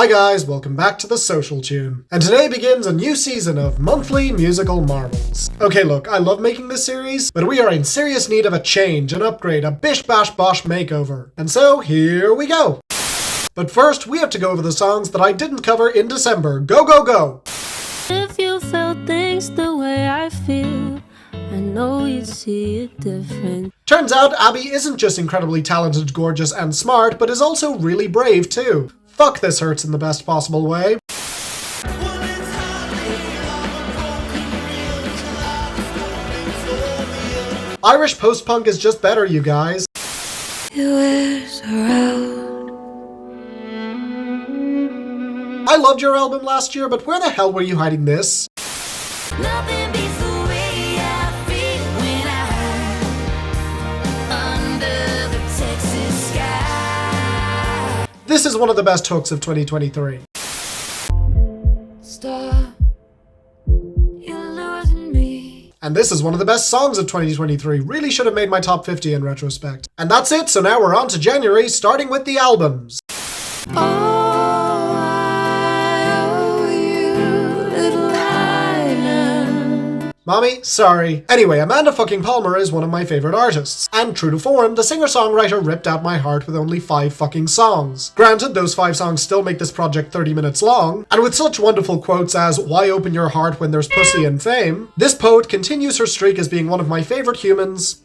Hi guys, welcome back to The Social Tune. And today begins a new season of monthly musical marvels. Okay look, I love making this series, but we are in serious need of a change, an upgrade, a bish bash bosh makeover. And so, here we go! But first, we have to go over the songs that I didn't cover in December. Go, go, go! If you felt things the way I feel, I know you'd see it different. Turns out Abby isn't just incredibly talented, gorgeous, and smart, but is also really brave too. Fuck, this hurts in the best possible way. Irish post-punk is just better, you guys. I loved your album last year, but where the hell were you hiding this? Nothing beats the way I feel when I'm under the Texas sky. This is one of the best hooks of 2023. Stop, you're losing me. And this is one of the best songs of 2023. Really should have made my top 50 in retrospect. And that's it, so now we're on to January, starting with the albums. Mommy, sorry. Anyway, Amanda fucking Palmer is one of my favorite artists. And true to form, the singer-songwriter ripped out my heart with only 5 fucking songs. Granted, those 5 songs still make this project 30 minutes long, and with such wonderful quotes as, "Why open your heart when there's pussy and fame?" This poet continues her streak as being one of my favorite humans.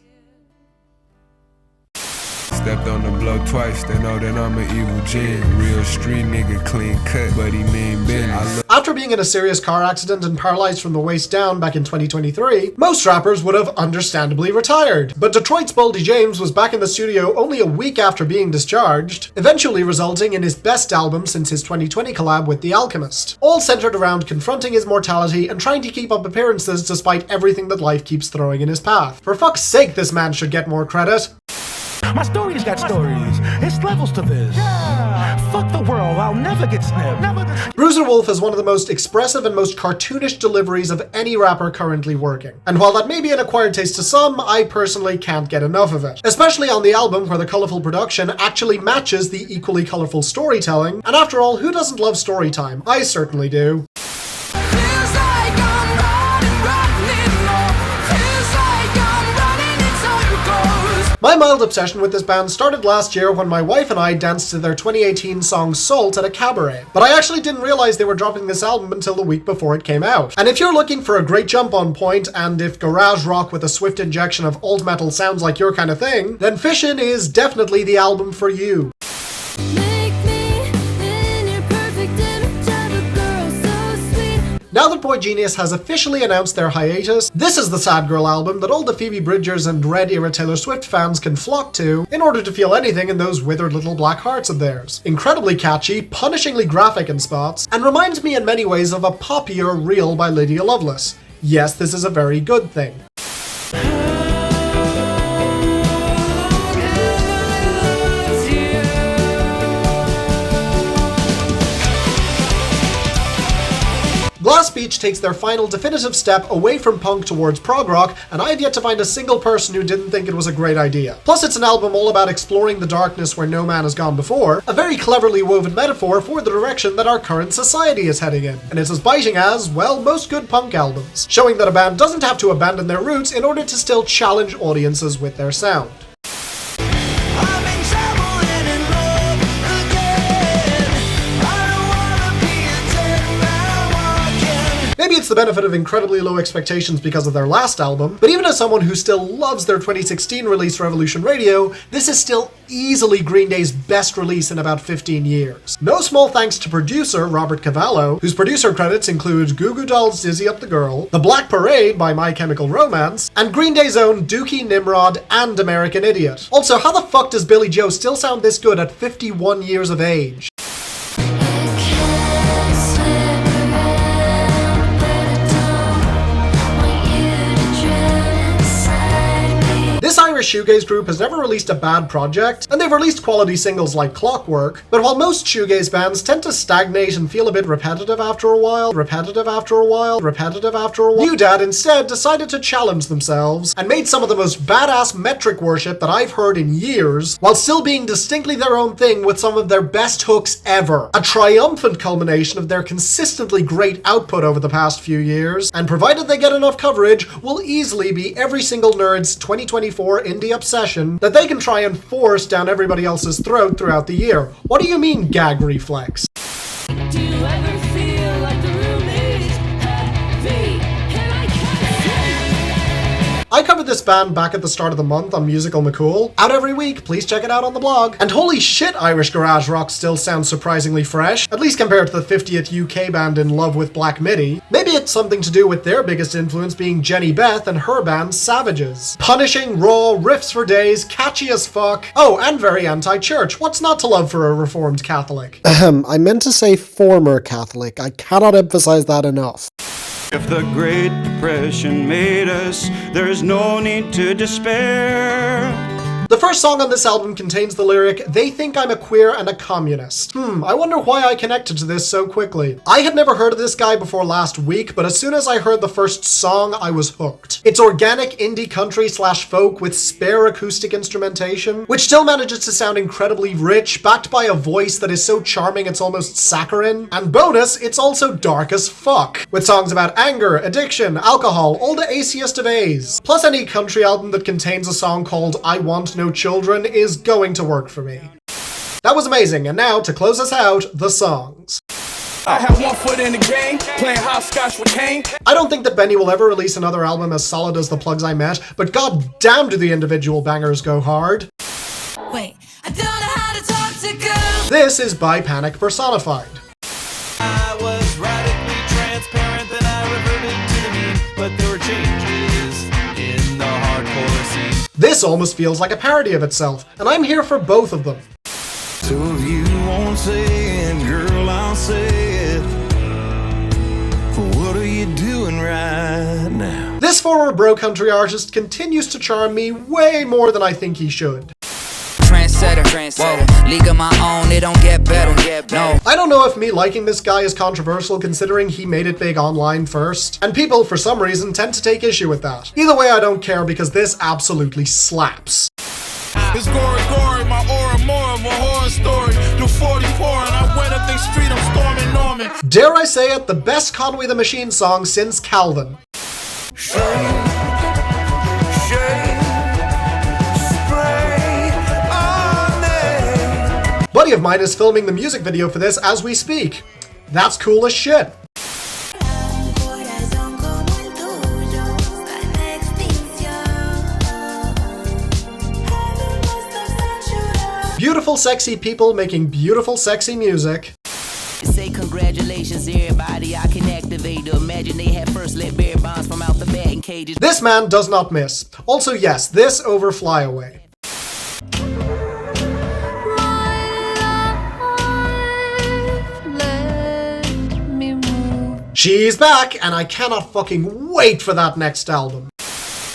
Stepped on the block twice, they know that I'm an evil gen. Real street nigga, clean cut, but he mean business. After being in a serious car accident and paralyzed from the waist down back in 2023, most rappers would have understandably retired. But Detroit's Boldy James was back in the studio only a week after being discharged, eventually resulting in his best album since his 2020 collab with The Alchemist. All centered around confronting his mortality and trying to keep up appearances despite everything that life keeps throwing in his path. For fuck's sake, this man should get more credit. My story's got stories. It's levels to this. Yeah. Fuck the world. I'll never get snipped. Bruiser Wolf is one of the most expressive and most cartoonish deliveries of any rapper currently working. And while that may be an acquired taste to some, I personally can't get enough of it. Especially on the album where the colourful production actually matches the equally colourful storytelling. And after all, who doesn't love story time? I certainly do. My mild obsession with this band started last year when my wife and I danced to their 2018 song Salt at a cabaret. But I actually didn't realize they were dropping this album until the week before it came out. And if you're looking for a great jump on point, and if garage rock with a swift injection of alt metal sounds like your kind of thing, then FISSION is definitely the album for you. Now that Boy Genius has officially announced their hiatus, this is the Sad Girl album that all the Phoebe Bridgers and Red Era Taylor Swift fans can flock to in order to feel anything in those withered little black hearts of theirs. Incredibly catchy, punishingly graphic in spots, and reminds me in many ways of a poppier Reel by Lydia Lovelace. Yes, this is a very good thing. Glass Beach takes their final definitive step away from punk towards prog rock, and I've yet to find a single person who didn't think it was a great idea. Plus, it's an album all about exploring the darkness where no man has gone before, a very cleverly woven metaphor for the direction that our current society is heading in. And it's as biting as, well, most good punk albums, showing that a band doesn't have to abandon their roots in order to still challenge audiences with their sound. Maybe it's the benefit of incredibly low expectations because of their last album, but even as someone who still loves their 2016 release Revolution Radio, this is still easily Green Day's best release in about 15 years. No small thanks to producer Robert Cavallo, whose producer credits include Goo Goo Dolls' Dizzy Up the Girl, The Black Parade by My Chemical Romance, and Green Day's own Dookie, Nimrod, and American Idiot. Also, how the fuck does Billy Joe still sound this good at 51 years of age? This Irish shoegaze group has never released a bad project, and they've released quality singles like Clockwork, but while most shoegaze bands tend to stagnate and feel a bit repetitive after a while, NewDad instead decided to challenge themselves and made some of the most badass metric worship that I've heard in years, while still being distinctly their own thing with some of their best hooks ever. A triumphant culmination of their consistently great output over the past few years, and provided they get enough coverage, will easily be every single nerd's 2024 indie obsession that they can try and force down everybody else's throat throughout the year. What do you mean, gag reflex? Do you ever feel like the room is heavy and I can't see? I covered this band back at the start of the month on Musical McCool. Out every week, please check it out on the blog. And holy shit, Irish garage rock still sounds surprisingly fresh, at least compared to the 50th UK band in love with Black Midi. Maybe it's something to do with their biggest influence being Jenny Beth and her band Savages. Punishing, raw, riffs for days, catchy as fuck. Oh, and very anti-church. What's not to love for a Reformed Catholic? I meant to say former Catholic. I cannot emphasize that enough. If the Great Depression made us, there's no need to despair. The first song on this album contains the lyric, "They think I'm a queer and a communist." I wonder why I connected to this so quickly. I had never heard of this guy before last week, but as soon as I heard the first song, I was hooked. It's organic indie country / folk with spare acoustic instrumentation, which still manages to sound incredibly rich, backed by a voice that is so charming it's almost saccharine. And bonus, it's also dark as fuck, with songs about anger, addiction, alcohol, all the aciest of A's. Plus any country album that contains a song called I Want No Children is going to work for me. That was amazing, and now, to close us out, the songs. I have one foot in the game, playing hopscotch with Kane. I don't think that Benny will ever release another album as solid as The Plugs I Met, but god damn do the individual bangers go hard. Wait, I don't know how to talk to girls. This is By Panic Personified. I was radically transparent, then I reverted to the mean, but there were changes in the hardcore scene. This almost feels like a parody of itself, and I'm here for both of them. Two of you won't say it, girl, I'll say it. What are you doing right now? This former bro country artist continues to charm me way more than I think he should. Trendsetter. League of my own, it don't get better. No. I don't know if me liking this guy is controversial considering he made it big online first, and people for some reason tend to take issue with that. Either way, I don't care because this absolutely slaps. It's gory, my aura more of a horror story. Do 44 and I went up the street, I'm storming Norman. Dare I say it, the best Conway the Machine song since Calvin. Buddy of mine is filming the music video for this as we speak. That's cool as shit. Beautiful, sexy people making beautiful, sexy music. Say congratulations, everybody. I can activate to imagine they had first lit bear bonds from out the batting cages. This man does not miss. Also, yes, this over Fly Away. She's back, and I cannot fucking wait for that next album.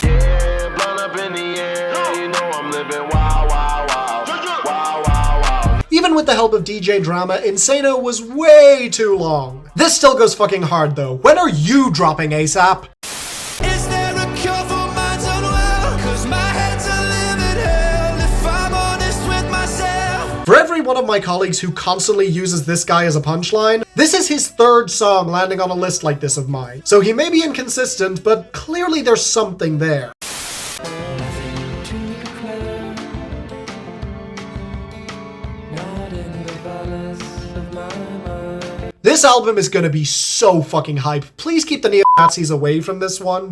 Yeah, blown up in the air, you know I'm living wow, wow, wow, wow, wow, wow. Even with the help of DJ Drama, Insano was way too long. This still goes fucking hard though. When are you dropping ASAP? Is there a cure for minds unwell? 'Cause my head's a living hell if I'm honest with myself. For every one of my colleagues who constantly uses this guy as a punchline, this is his third song landing on a list like this of mine. So he may be inconsistent, but clearly there's something there. This album is gonna be so fucking hype. Please keep the neo-Nazis away from this one.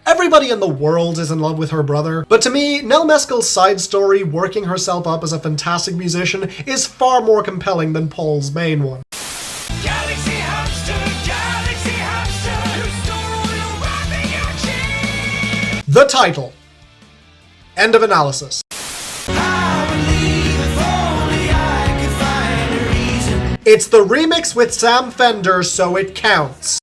Everybody in the world is in love with her brother, but to me, Nell Mescal's side story, working herself up as a fantastic musician, is far more compelling than Paul's main one. Galaxy hamster, you stole all your rapping, you cheat. The title. End of analysis. It's the remix with Sam Fender, so it counts.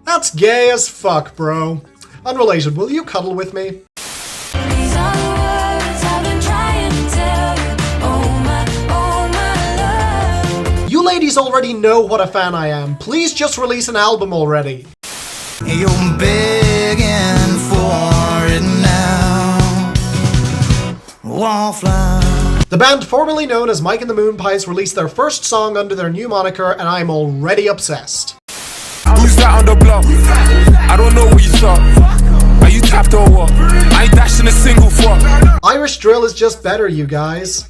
That's gay as fuck, bro. Unrelated, will you cuddle with me? These are the words I've been trying to tell you. Oh my love. You ladies already know what a fan I am. Please just release an album already. You're begging for it now. Wallflower. The band formerly known as Mike and the Moonpies released their first song under their new moniker, and I'm already obsessed. Who's that on the block? I don't know what you thought. Are you tapped or what? I ain't dashing a single fuck. Irish drill is just better, you guys.